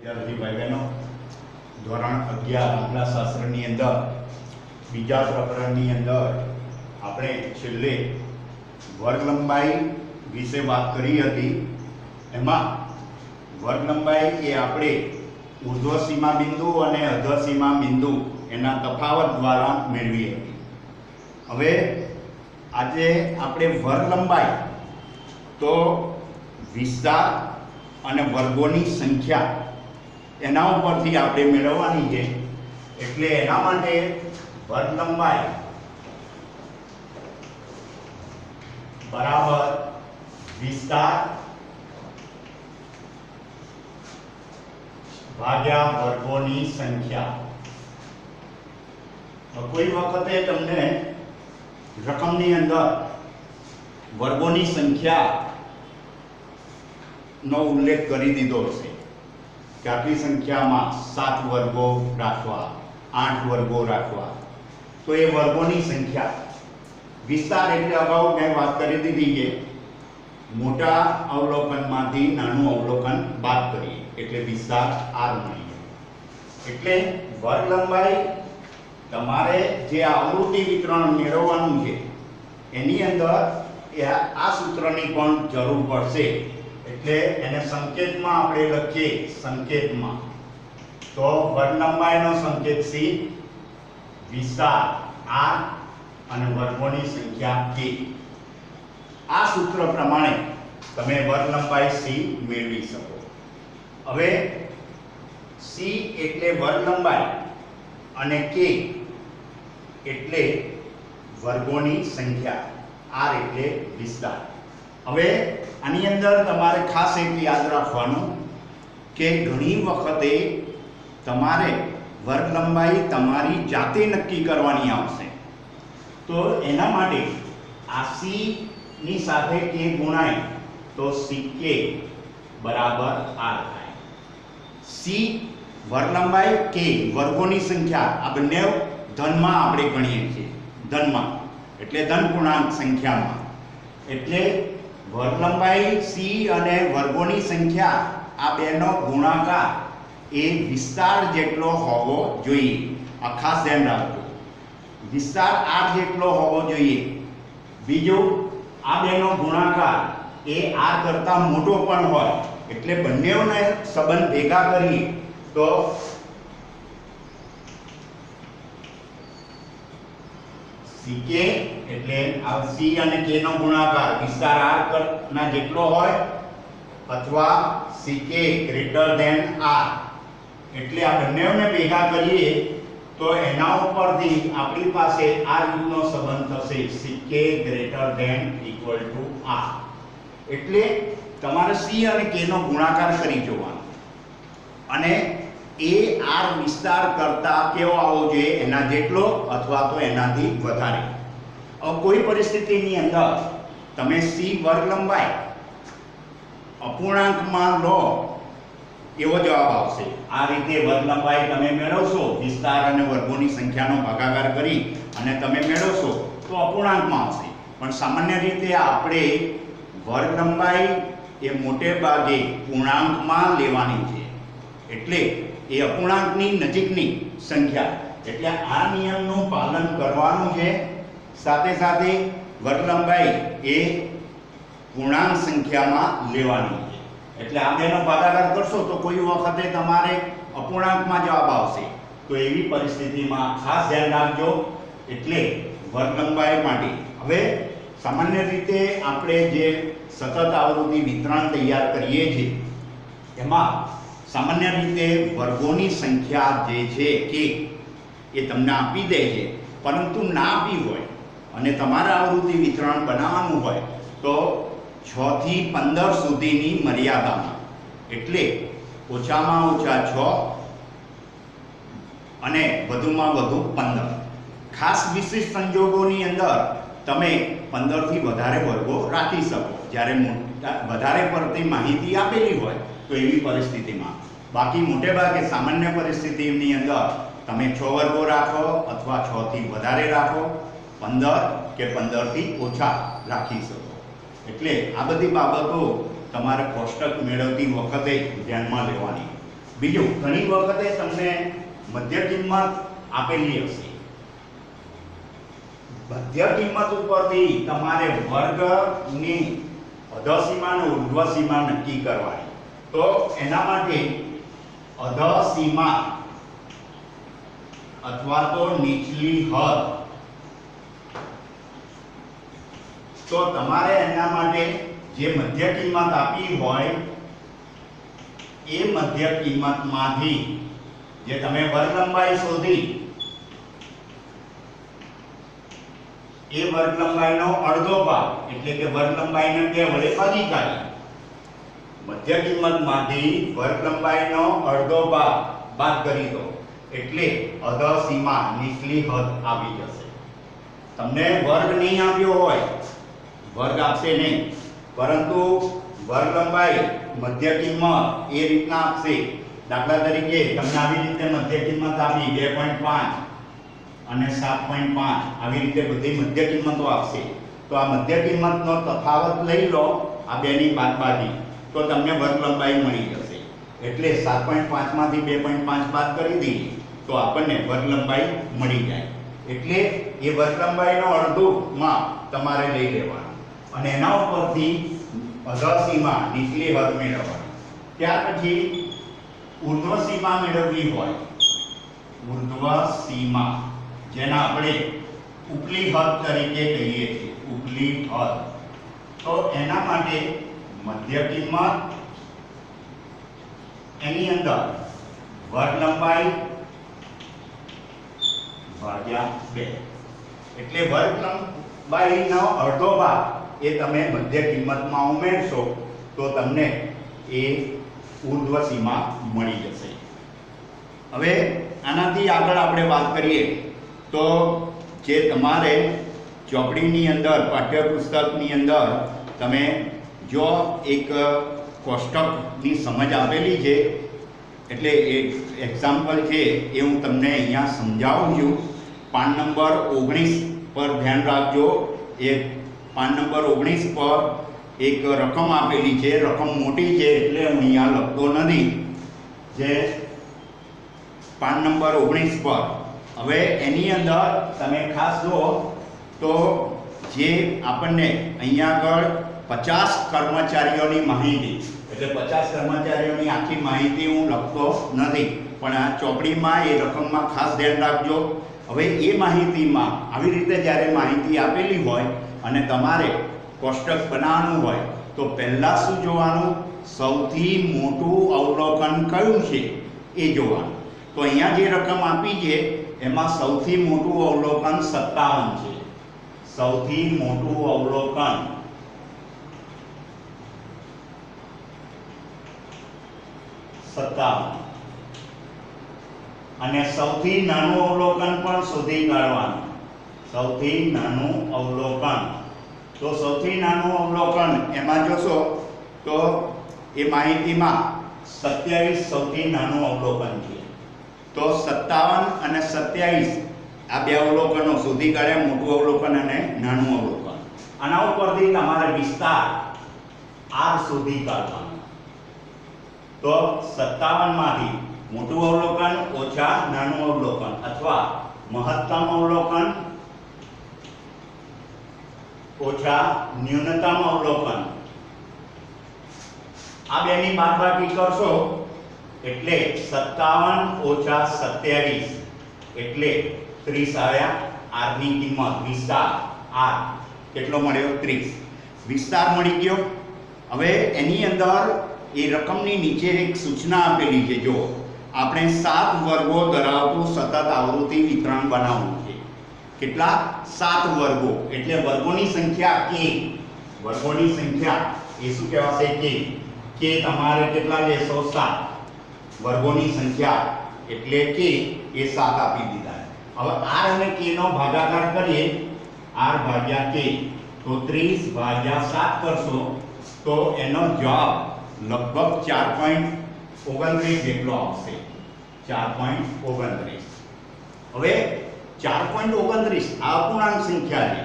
વિદ્યાર્થી ભાઈ બહેનો, ધોરણ 11 ભાષાશાસ્ત્રની અંદર બીજા પ્રકરણની અંદર આપણે છેલ્લે વર્ગ લંબાઈ વિશે વાત કરી હતી। એમાં વર્ગ લંબાઈ એ આપણે ઉર્ધ્વ સીમા બિંદુ અને અધ્વ સીમા બિંદુ એના તફાવત દ્વારા મેળવી હતી। હવે આજે આપણે વર્ગ લંબાઈ તો વિસ્તાર અને વર્ગોની સંખ્યા એના ઉપરથી આપણે મેળવવાની છે। એટલે એના માટે વર્ગ લંબાઈ બરાબર વિસ્તાર ભાગ્યા વર્ગોની સંખ્યા। કોઈ વખતે તમને રકમની અંદર વર્ગોની સંખ્યા નો ઉલ્લેખ કરી દીધો છે કે આટલી સંખ્યામાં 7 વર્ગો રાખવા, 8 વર્ગો રાખવા, તો એ વર્ગોની સંખ્યા। વિસ્તાર એટલે અગાઉ મેં વાત કરી દીધી કે મોટા અવલોકનમાંથી નાનું અવલોકન બાદ કરીએ એટલે વિસ્તાર R મળીએ। એટલે વર્ગ લંબાઈ તમારે જે આવૃત્તિ વિતરણ મેળવવાનું છે એની અંદર આ સૂત્રની પણ જરૂર પડશે। એટલે એને સંકેતમાં આપણે લખીએ, સંકેતમાં તો વર્ગ લંબાઈનો સંકેત C, વિસ્તાર R અને વર્ગોની સંખ્યા K। આ સૂત્ર પ્રમાણે તમે વર્ગ લંબાઈ C મેળવી શકો। હવે C એટલે વર્ગ લંબાઈ અને K એટલે વર્ગોની સંખ્યા, R એટલે વિસ્તાર। હવે આની અંદર તમારે ખાસ એક યાદ રાખવાનું કે ઘણી વખતે તમારે વર્ગ લંબાઈ તમારી જાતે નક્કી કરવાની આવશે। તો એના માટે આ C ની સાથે K ગુણાય તો CK બરાબર R થાય। C વર્ગ લંબાઈ, K વર્ગોની સંખ્યા, આ બંને ધનમાં આપણે ગણીએ છીએ, ધનમાં એટલે ધન પૂર્ણાંક સંખ્યામાં। એટલે વર્ગ લંબાઈ C અને વર્ગોની સંખ્યા આ બેનો ગુણાકાર એ વિસ્તાર જેટલો હોવો જોઈએ। આ ખાસ ધ્યાન રાખજો, વિસ્તાર R જેટલો હોવો જોઈએ। બીજું, આ બેનો ગુણાકાર એ R કરતા મોટો પણ હોય। એટલે બંનેઓને સંબંધ ભેગા કરીએ તો CK એટલે આ C અને K નો ગુણાકાર વિસ્તાર R ના જેટલો હોય અથવા CK ગ્રેટર ધેન R, એટલે આ બંનેઓને ભેગા કરીએ તો એના ઉપરથી આપણી પાસે આ રીતનો સંબંધ થશે, CK greater than equal to R। એટલે તમારે C અને K નો ગુણાકાર કરી જોવાનો અને એ R વિસ્તાર કરતા કેવો આવવો જોઈએ, એના જેટલો અથવા તો એનાથી વધારે। હવે કોઈ પરિસ્થિતિની અંદર તમે C વર્ગ લંબાઈ અપૂર્ણાંકમાં લો એવો જવાબ આવશે। આ રીતે વર્ગ લંબાઈ તમે મેળવશો, વિસ્તાર અને વર્ગોની સંખ્યાનો ભાગાકાર કરી અને તમે મેળવશો તો અપૂર્ણાંકમાં આવશે। પણ સામાન્ય રીતે આપણે વર્ગ લંબાઈ એ મોટે ભાગે પૂર્ણાંકમાં લેવાની છે। એટલે એ અપૂર્ણાંકની નજીકની સંખ્યા, એટલે આ નિયમનું પાલન કરવાનું છે। સાથે સાથે વર્ગ લંબાઈ એ પૂર્ણાંક સંખ્યામાં લેવાની છે। એટલે આ બેનો ભાગાકાર કરશો તો કોઈ વખતે તમારે અપૂર્ણાંકમાં જવાબ આવશે। તો એવી પરિસ્થિતિમાં ખાસ ધ્યાન રાખજો। એટલે વર્ગ લંબાઈ માટે હવે સામાન્ય રીતે આપણે જે સતત આવૃત્તિ વિતરણ તૈયાર કરીએ છીએ એમાં સામાન્ય રીતે વર્ગોની સંખ્યા જે છે કે એ તમને આપી દે છે, પરંતુ ના આપી હોય અને તમારે આવૃત્તિ વિતરણ બનાવવાનું હોય તો 6 થી 15 સુધીની મર્યાદામાં, એટલે ઓછામાં ઓછા 6 અને વધુમાં વધુ 15। ખાસ વિશિષ્ટ સંજોગોની અંદર તમે 15 થી વધારે વર્ગો રાખી શકો જ્યારે વધારે પડતી માહિતી આપેલી હોય તો એવી પરિસ્થિતિમાં। બાકી મોટે ભાગે સામાન્ય પરિસ્થિતિની અંદર તમે 6 વર્ગો રાખો અથવા 6 થી વધારે રાખો, 15 કે 15 થી ઓછા રાખી શકો। એટલે આ બધી બાબતો તમારે કોષ્ટક મેળવતી વખતે ધ્યાનમાં લેવાની। બીજું, ઘણી વખતે તમને મધ્ય કિંમત આપેલી હશે, મધ્ય કિંમત ઉપરથી તમારે વર્ગની અધસીમા અને ઉર્ધ્વસીમા નક્કી કરવાની. તો એના માટે અધસીમા અથવા તો નીચલી હદ, તો તમારે એના માટે જે મધ્ય કિંમત આપી હોય એ મધ્ય કિંમતમાંથી જે તમે વર્ગ લંબાઈ શોધી, એ વર્ગ લંબાઈનો અડધો ભાગ એટલે કે વર્ગ લંબાઈને 2 વડે ભાગી કાઢી. મધ્ય કિંમતમાંથી વર્ગ લંબાઈનો અડધો ભાગ બાદ કરી દો એટલે અધસીમા નીચલી હદ આવી જશે. તમને વર્ગ નહીં આપ્યો હોય, વર્ગ આપશે નહીં, પરંતુ વર્ગ લંબાઈ મધ્ય કિંમત એ રીતના આપશે. દાખલા તરીકે તમને આવી રીતે મધ્ય કિંમત આપી 2.5 અને 7.5, આવી રીતે બધી મધ્ય કિંમતો આપશે. તો આ મધ્ય કિંમતનો તફાવત લઈ લો, આ બેની બાદબાકી, તો તમને વર્ગ લંબાઈ મળી જશે. એટલે 7.5 માંથી 2.5 બાદ કરી દઈએ તો આપણને વર્ગ લંબાઈ મળી જાય. એટલે એ વર્ગ લંબાઈનો અડધુંમાં તમારે લઈ લેવાનું અને એના ઉપરથી અધસીમા નીચલી હદ મેળવવાની. ત્યાર પછી ઉર્ધ્વસીમા મેળવવી હોય, ઉર્ધ્વસીમા જેના આપણે ઉપલી હદ તરીકે કહીએ છીએ, ઉપલી હદ, તો એના માટે મધ્ય કિંમત એની અંદર વર્ગ લંબાઈ ભાગ્યા 2 એટલે વર્ગ લંબાઈનો અડધો ભાગ એ તમે મધ્ય કિંમતમાં ઉમેરશો તો તમને એ ઉર્ધ્વસીમા મળી જશે. હવે આનાથી આગળ આપણે વાત કરીએ તો જે તમારે ચોપડીની અંદર, પાઠ્યપુસ્તકની અંદર તમે જો એક કોષ્ટકની સમજ આપેલી છે, એટલે એક એક્ઝામ્પલ છે એ હું તમને અહીંયા સમજાવું છું. પાન નંબર 19 પર ધ્યાન રાખજો. એ પાન નંબર 19 પર એક રકમ આપેલી છે, રકમ મોટી છે એટલે હું અહીંયા લખતો નથી. જે પાન નંબર 19 પર, હવે એની અંદર તમે ખાસ જુઓ તો જે આપણને અહીંયા આગળ 50 કર્મચારીઓની માહિતી, એટલે 50 કર્મચારીઓની આખી માહિતી હું લખતો નથી, પણ આ ચોપડીમાં એ રકમમાં ખાસ ધ્યાન રાખજો. હવે એ માહિતીમાં આવી રીતે જ્યારે માહિતી આપેલી હોય અને તમારે કોષ્ટક બનાવવાનું હોય તો પહેલાં શું જોવાનું? સૌથી મોટું અવલોકન કયું છે એ જોવાનું. તો અહીંયા જે રકમ આપી છે એમાં સૌથી મોટું અવલોકન 57 છે. સૌથી મોટું અવલોકન 57 અને સૌથી નાનું અવલોકન પણ શોધી કાઢવાનું. સૌથી નાનું અવલોકન, તો સૌથી નાનું અવલોકન એમાં જોશો તો એ માહિતીમાં 27 સૌથી નાનું અવલોકન છે. તો 57 અને 27 આ બે અવલોકનો શોધી કાઢ્યા, મોટું અવલોકન અને નાનું અવલોકન. આના ઉપરથી તમારે વિસ્તાર R શોધી કાઢવાનો. તો 57 માંથી મોટું અવલોકન ઓછા નાનું અવલોકન અથવા મહત્તમ અવલોકન ઓછા ન્યૂનતમ અવલોકન, આ બેની બાદબાકી કરશો એટલે 57 ઓછા 27 એટલે 30 આવ્યા. R ની કિંમત, વિસ્તાર R કેટલો મળ્યો? 30. વિસ્તાર મળી ગયો. હવે એની અંદર એ રકમની નીચે એક સૂચના આપેલી છે. જો આપણે 7 વર્ગો ધરાવતું સતત આવૃત્તિ વિતરણ બનાવવું છે. કેટલા? 7 વર્ગો, એટલે વર્ગોની સંખ્યા k. વર્ગોની સંખ્યા એ શું કહેવાશે? k. તમારે કેટલા લેશો? 7. વર્ગોની સંખ્યા એટલે k એ 7 આપી દીધા. હવે r અને k નો ભાગાકાર કરીએ, r ભાગ્યા k, તો 30 ભાગ્યા 7 કરશો તો એનો જવાબ લગભગ 4.29 જેટલો આવશે. 4.29. હવે 4.29 આ અપૂર્ણાંક સંખ્યા છે.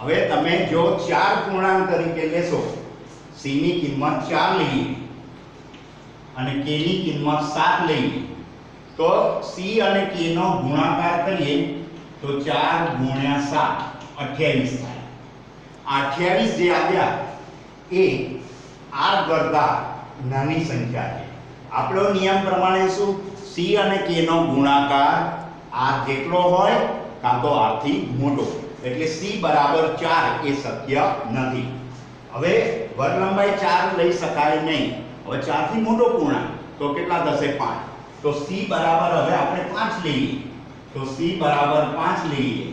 હવે તમે જો 4 પૂર્ણાંક તરીકે લેશો, c ની કિંમત 4 લઈએ અને k ની કિંમત 7 લઈએ તો c અને k નો ગુણાકાર કરીએ તો 4 ગુણ્યા 7 28 થાય. 28 જે આવ્યા એ r કરતા નાની સંખ્યા છે. આપણો નિયમ પ્રમાણે શું c અને k નો ગુણાકાર r જેટલો હોય કાં તો r થી મોટો, એટલે c બરાબર 4 એ શક્ય નથી. હવે વર્ગ લંબાઈ 4 લઈ શકાય નહીં. હવે 4 થી મોટો પૂર્ણાંક તો કેટલા થશે? 5. તો c બરાબર હવે આપણે 5 લઈએ તો c બરાબર 5 લઈએ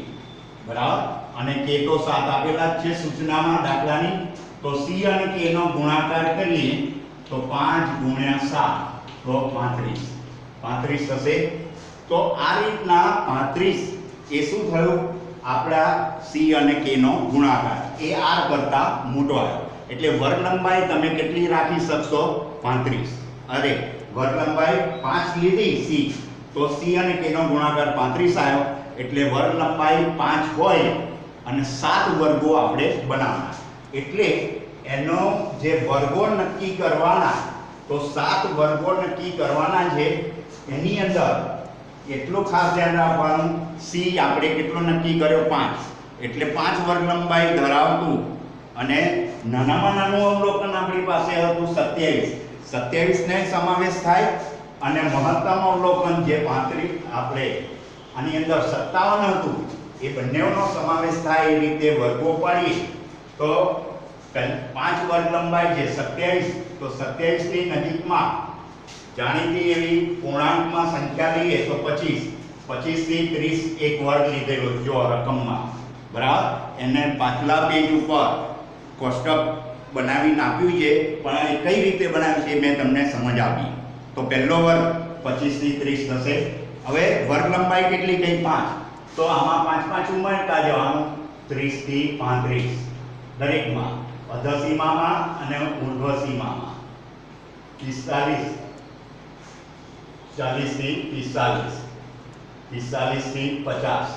બરાબર. અને k તો 7 આપેલા જ છે સૂચનામાં દાખલાની. તો c અને k નો ગુણાકાર કરીએ તો 5 ગુણ્યા 7 તો 35 થશે. તો આ રીતના 35 એ શું થયું? આપણા c અને k નો ગુણાકાર એ r કરતા મોટો આવ્યો. એટલે વર્ગ લંબાઈ તમે કેટલી રાખી શકશો? 35. અરે વર્ગ લંબાઈ 5 લીધી c, તો c અને k નો ગુણાકાર 35 આવ્યો. એટલે વર્ગ લંબાઈ 5 હોય અને 7 વર્ગો આપણે બનાવવાના. એટલે એનો જે વર્ગો નક્કી કરવાના, તો 7 વર્ગો નક્કી કરવાના છે. એની અંદર એટલું ખાસ ધ્યાન રાખવાનું, c આપણે કેટલો નક્કી કર્યો? 5. એટલે 5 વર્ગ લંબાઈ ધરાવતું અને નાનામાં નાનું અવલોકન આપણી પાસે હતું 27. 27 ને સમાવેશ થાય અને મહત્તમ અવલોકન જે 35 આપણે આની અંદર 57 હતું એ બંનેનો સમાવેશ થાય. એ રીતે વર્ગો પાડીએ તો 5 વર્ગ લંબાઈ છે 27. તો 27 ની નજીકમાં જાણીતી એવી પૂર્ણાંકમાં સંખ્યા લઈએ તો 25. 25 થી 30 એક વર્ગ લીધેલો જો રકમમાં બરાબર. એને પાછલા પેજ ઉપર કોષ્ટક બનાવીને આપ્યું છે, પણ એ કઈ રીતે બનાવ્યું છે મેં તમને સમજ આપી. તો પહેલો વર્ગ 25 થી 30 થશે. હવે વર્ગ લંબાઈ કેટલી કઈ? 5. તો આમાં 5 ઉમેરતા જવાનું 30 થી 35 દરેકમાં, અધઃ સીમામાં અને ઉર્ધ્વ સીમામાં. 45, 40 થી 45, 45 થી 50,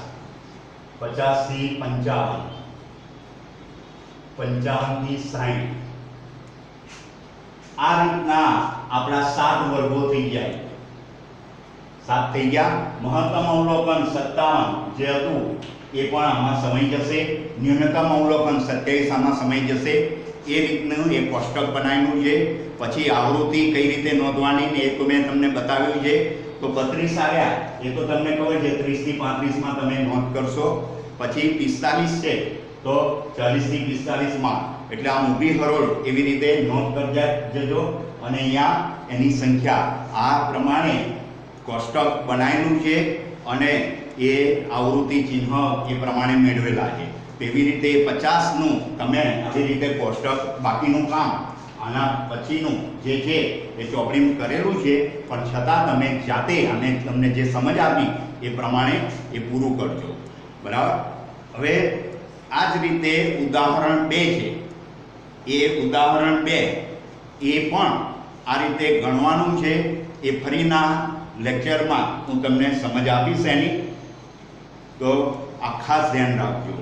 50 થી 55, 55 થી 60. આ રીતના આપણા 7 વર્ગો થઈ જાય. 7 થઈ ગયા. મહત્તમ અવલોકન 57 જે હતું એ પણ આમાં સમાઈ જશે. ન્યૂનતમ અવલોકન 27 આમાં સમાઈ જશે. એ રીતનું એક કોષ્ટક બનાવેલું છે. પછી આવૃત્તિ કઈ રીતે નોંધવાની ને એ તો મેં તમને બતાવ્યું છે. તો 32 આવ્યા એ તો તમને ખબર છે, 30 થી 35 માં તમે નોંધ કરશો. પછી 45 છે તો 40 થી 45 માં, એટલે આમ ઊભી હરોળ એવી રીતે નોંધ કરતા જજો. અને અહીંયા એની સંખ્યા આ પ્રમાણે કોષ્ટક બનાવેલું છે અને એ આવૃત્તિ ચિહ્ન એ પ્રમાણે મેળવેલા છે. તેવી રીતે 50 નું તમે આવી રીતે કોષ્ટક બાકીનું કામ આના પછીનું જે છે એ ચોપડીમાં કરેલું છે, પણ છતાં તમે જાતે અને તમને જે સમજ આપી એ પ્રમાણે એ પૂરું કરજો બરાબર. હવે આ જ રીતે ઉદાહરણ 2 છે. એ ઉદાહરણ 2 એ પણ આ રીતે ગણવાનું છે. એ ફરીના લેક્ચરમાં હું તમને સમજ આપીશ એની, તો આ ખાસ ધ્યાન રાખજો.